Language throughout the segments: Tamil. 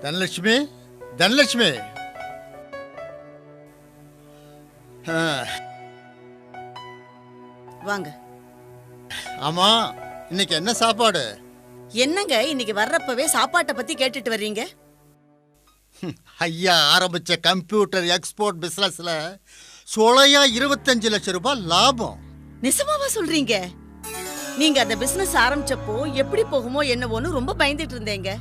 தனலட்சுமி, தனலட்சுமி. வாங்க. ஆமா, இன்னைக்கு என்ன சாப்பாடு? என்னங்க இன்னைக்கு வர்றப்பவே சாப்பாட்டை பத்தி கேட்டுட்டு வர்றீங்க? ஐயா ஆரம்பிச்ச கம்ப்யூட்டர் எக்ஸ்போர்ட் பிசினஸ்ல சொலையா 25 லட்சம் ரூபாய் லாபம். நிஜமாவா சொல்றீங்க? நீங்க அந்த பிசினஸ் ஆரம்பிச்சப்போ எப்படி போகுமோ என்னவோன்னு ரொம்ப பயந்துட்டு இருந்தேங்க.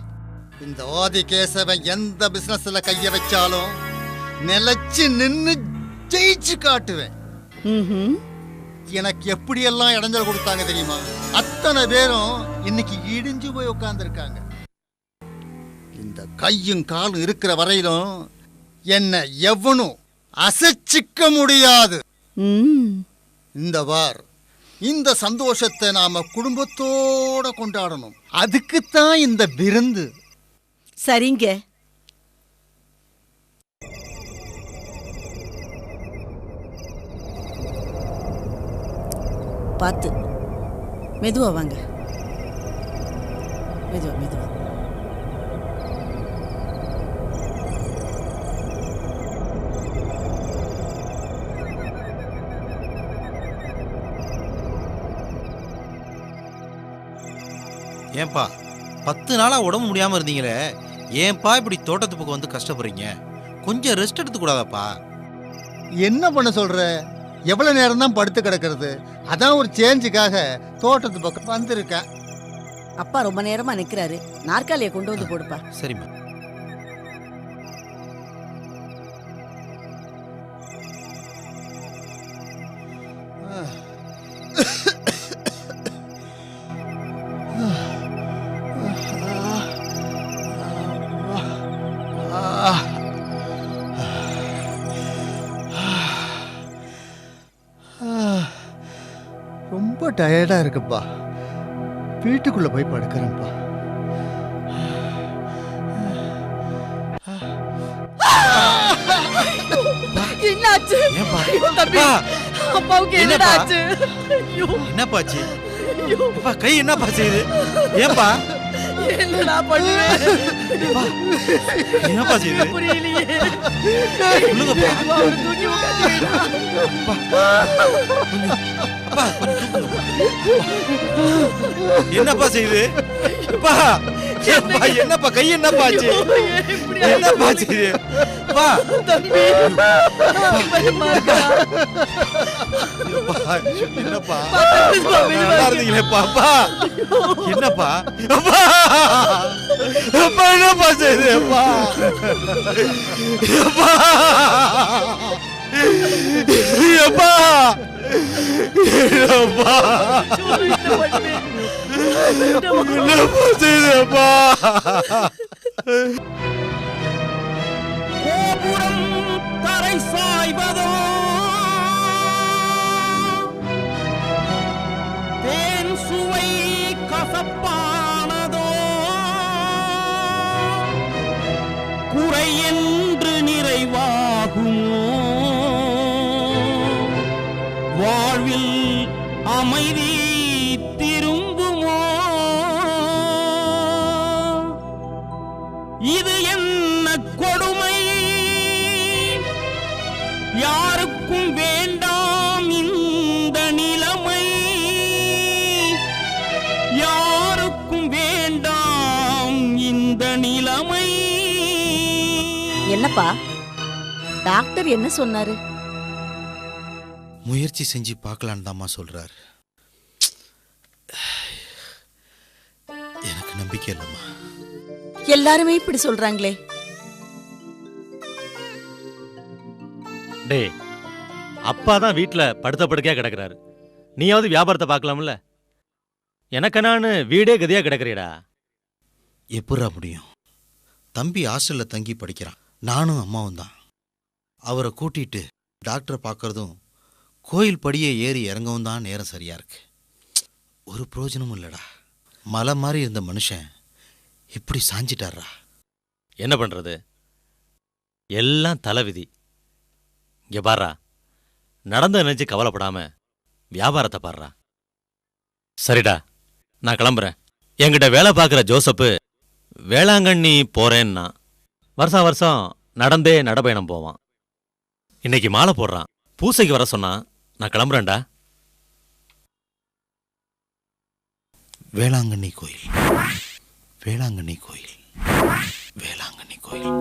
இந்த ஆதி கேசவன் எந்த பிசினஸ்ல கைய வச்சாலும் நிலைச்சு நின்னு ஜெயிச்சு காட்டுவேன். எனக்கு எப்படி எல்லாம் இடைஞ்சல் கொடுத்தாங்க தெரியுமா? அத்தனை பேரும் இன்னைக்கு இடிஞ்சு போய் உட்கார்ந்து இருக்காங்க. இந்த கையும் காலும் இருக்கிற வரையிலும் என்ன எவனும் அசைச்சிக்க முடியாது. இந்த வார் இந்த சந்தோஷத்தை நாம குடும்பத்தோட கொண்டாடணும். அதுக்குத்தான் இந்த விருந்து. சரிங்க. பார்த்து மெதுவா வாங்க. மெதுவா மெதுவா. ஏன்பா 10 நாளா உடம்பு முடியாம இருந்தீங்களே, ஏன்பா இப்படி தோட்டத்து பக்கம் வந்து கஷ்டப்படுறீங்க? கொஞ்சம் ரெஸ்ட் எடுத்து கூடாதாப்பா? என்ன பண்ண சொல்ற? எவ்வளவு நேரம் தான் படுத்து கிடக்கிறது? அதான் ஒரு சேஞ்சுக்காக தோட்டத்து பக்கம் வந்திருக்கேன். அப்பா ரொம்ப நேரமா நிக்கிறாரு, நாற்காலியை கொண்டு வந்து போடுப்பா. சரிம்மா. ரொம்ப டயர்டா இருக்குப்பா. வீட்டுக்குள்ள போய் படுக்கிறேன்ப்பா. என்னாச்சு? ஏன்பா? தம்பி, அப்பாவுக்கு என்னடா ஆச்சு? என்னப்பாச்சு? அப்பா கை என்னப்பா செய்யுது? ஏன்பா? என்னடா பண்ணுவேன்? என்னப்பா செய்யுது? புரியலையே. சொல்லுங்கப்பா. அவர் தூக்கி உட்காந்துடா. அப்பா கொஞ்சம் என்னப்பா செய்யுது? அப்பா ஏப்பா என்னப்பா கை என்னப்பா ஆச்சு? என்னப்பா செய்யுது? அப்பா தம்பி, பயமா இருக்கா? என்னப்பா நல்லா இருந்தீங்களேப்பா? அப்பா என்னப்பா? அப்பா அப்பா என்னப்பா செய்யுது? அப்பா அப்பா அப்பா என்னப்பா என்னப்பா செய்யுதுப்பா? கோபுரம் தரை சாய்வதோ தேன் சுவை கசப்பானதோ குறை என்று நிறைவாகுமோ வாழ்வில் அமைதி திரும்புமோ இது என்ன கொடுமை யாருக்கும் வேண்டாம் இந்த நிலைமை யாருக்கும் வேண்டாம் இந்த நிலைமை. என்னப்பா டாக்டர் என்ன சொன்னாரு? முயற்சி செஞ்சு பார்க்கலான்னு தாம்மா சொல்றாரு. எனக்கு நம்பிக்கை இல்லம்மா. எல்லாருமே இப்படி சொல்றாங்களே. டேய், அப்பா தான் வீட்டுல படுத்த படுக்கையா கிடக்குறாரு. நீயாவது வியாபாரத்தை பார்க்கலாம்ல? எனக்கு நான் வீடே கதியா கிடக்குறேடா. எப்படா முடியும்? தம்பி ஹாஸ்டல்ல தங்கி படிக்கிறான். நானும் அம்மாவும் தான். அவரை கூட்டிட்டு டாக்டரை பார்க்கறதும் கோயில் படியே ஏறி இறங்கவும் தான் நேரம் சரியா இருக்கு. ஒரு பிரயோஜனமும் இல்லடா. மலை மாதிரி இருந்த மனுஷன் இப்படி சாஞ்சிட்டாரா. என்ன பண்றது? எல்லாம் தலைவிதி. இங்க பாரா, நடந்த நினைச்சு கவலைப்படாம வியாபாரத்தை பாடுறா. சரிடா, நான் கிளம்புறேன். என்கிட்ட வேலை பார்க்குற ஜோசப்பு வேளாங்கண்ணி போறேன்னா வருஷம் வருஷம் நடந்தே நடைபயணம் போவான். இன்னைக்கு மாலை போடுறான். பூசைக்கு வர சொன்னா நான் கிளம்புறேன்டா. வேளாங்கண்ணி கோயில், வேளாங்கண்ணி கோயில், வேளாங்கண்ணி கோயில்.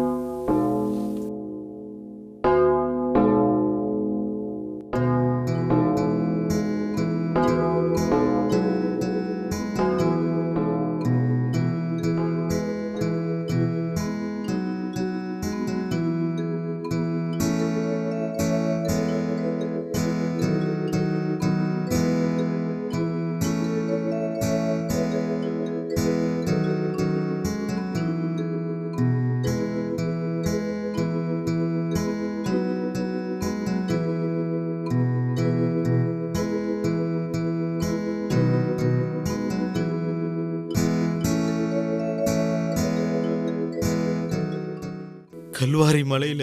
கல்வாரி மலையில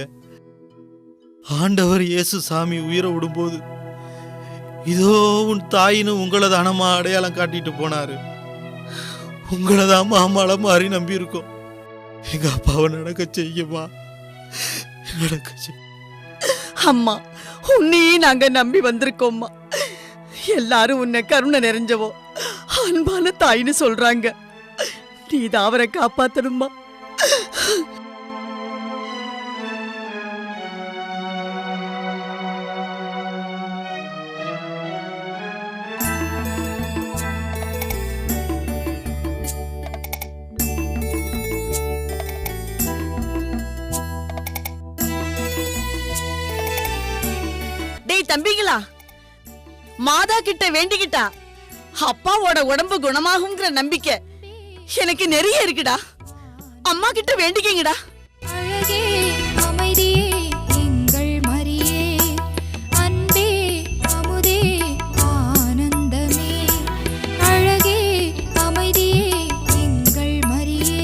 ஆண்டவர் இயேசு சாமி உயிரை விடும்போது இதோ உன் தாயின்னு உங்களை தானம்மா அடையாளம் காட்டிட்டு போனாரு. உங்களை தான் மாமால மாறி நம்பி இருக்கோம். எங்க அப்பாவை நடக்க செய்யுமா, நடக்க செய். அம்மா, உன்னையும் நாங்க நம்பி வந்திருக்கோம்மா. எல்லாரும் உன்னை கருணை நிறைஞ்சவோ அன்பான தாயின்னு சொல்றாங்க. நீதான் அவரை காப்பாத்தணுமா. டேய் தம்பிங்களா, மாதா கிட்ட வேண்டிக்கிட்டா அப்பாவோட உடம்பு குணமாகுங்கிற நம்பிக்கை எனக்கு நிறைய இருக்குடா. அம்மா கிட்ட வேண்டிக்கங்கடா. அழகே அமைதியே எங்கள் மரியே, அன்பே அமுதே ஆனந்தமே. அழகே அமைதியே எங்கள் மரியே,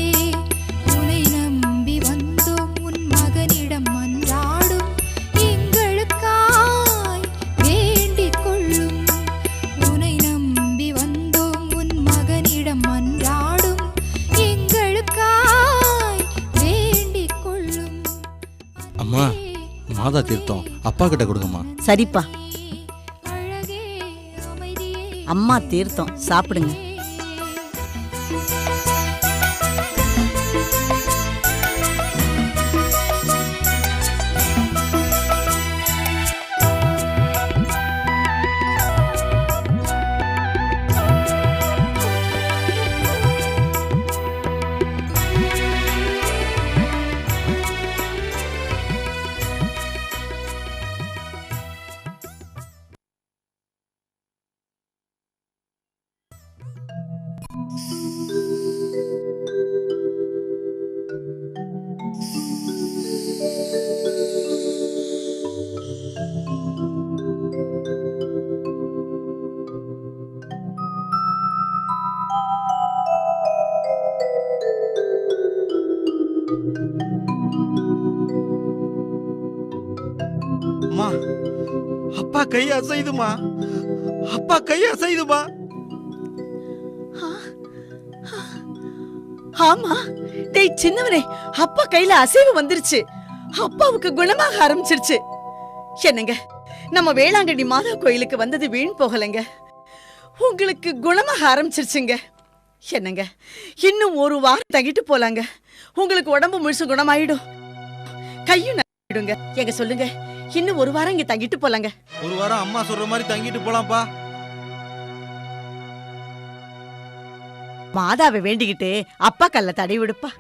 உன்னை நம்பி வந்தோம் உன் மகனிடம் மன்றாடும் எங்களுக்காய் வேண்டிக் கொள்ளும். உன்னை நம்பி வந்தோம் உன் மகனிடம் மன்றாடும் எங்களுக்காய் வேண்டிக் கொள்ளும். அம்மா, மாதா தீர்த்தம் அப்பா கிட்ட கொடுங்கம்மா. சரிப்பா, அழகே அமைதியே அம்மா தீர்த்தம் சாப்பிடுங்க. அம்மா, அப்பா கை அசைதுமா, அப்பா கை அசைதுமா. ஆமா, டேய் சின்னவனே, அப்பா கையில அசைவு வந்துருச்சு. அப்பாவுக்கு குணமாக ஆரம்பிச்சிருச்சு. என்னங்க, நம்ம வேளாங்கண்ணி மாதா கோயிலுக்கு வந்தது வீண் போகலைங்க. உங்களுக்கு குணமாக ஆரம்பிச்சிருச்சுங்க. என்னங்க, இன்னும் ஒரு வாரம் தங்கிட்டு போலாங்க. உங்களுக்கு உடம்பு முழுசு குணமாயிடும், கையும் நடுங்க. எங்க சொல்லுங்க, இன்னும் ஒரு வாரம் இங்க தங்கிட்டு போலாங்க. ஒரு வாரம் அம்மா சொல்ற மாதிரி தங்கிட்டு போலாம்ப்பா. மாதாவை வேண்டிக்கிட்டு அப்பா கல்ல தடை விடுப்பா.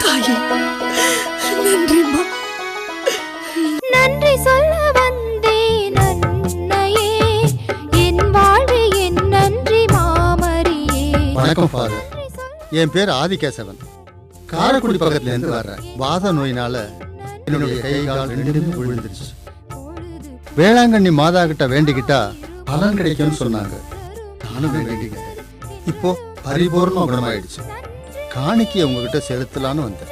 தாயே, நன்றிம்மா. நன்றி சொல்ல வந்தேன் அன்னையே, என் வாழ்வே என் நன்றி மாமரியே. வணக்கம் ஃபாதர். என் பேர் ஆதிகேசவன். காரைக்குடி பக்கத்துல இருந்து வர்றேன். வாத நோயினால என்னுடைய கை கால் ரெண்டுமே விழுந்துருச்சு. வேளாங்கண்ணி மாதா கிட்ட வேண்டிக்கிட்டா பலன் கிடைக்கும்னு சொன்னாங்க. நானும் வேண்டிக்கிட்டேன். இப்போ பரிபூர்ண குணமாயிடுச்சு. காணிக்கையை உங்ககிட்ட செலுத்தலான்னு வந்தேன்.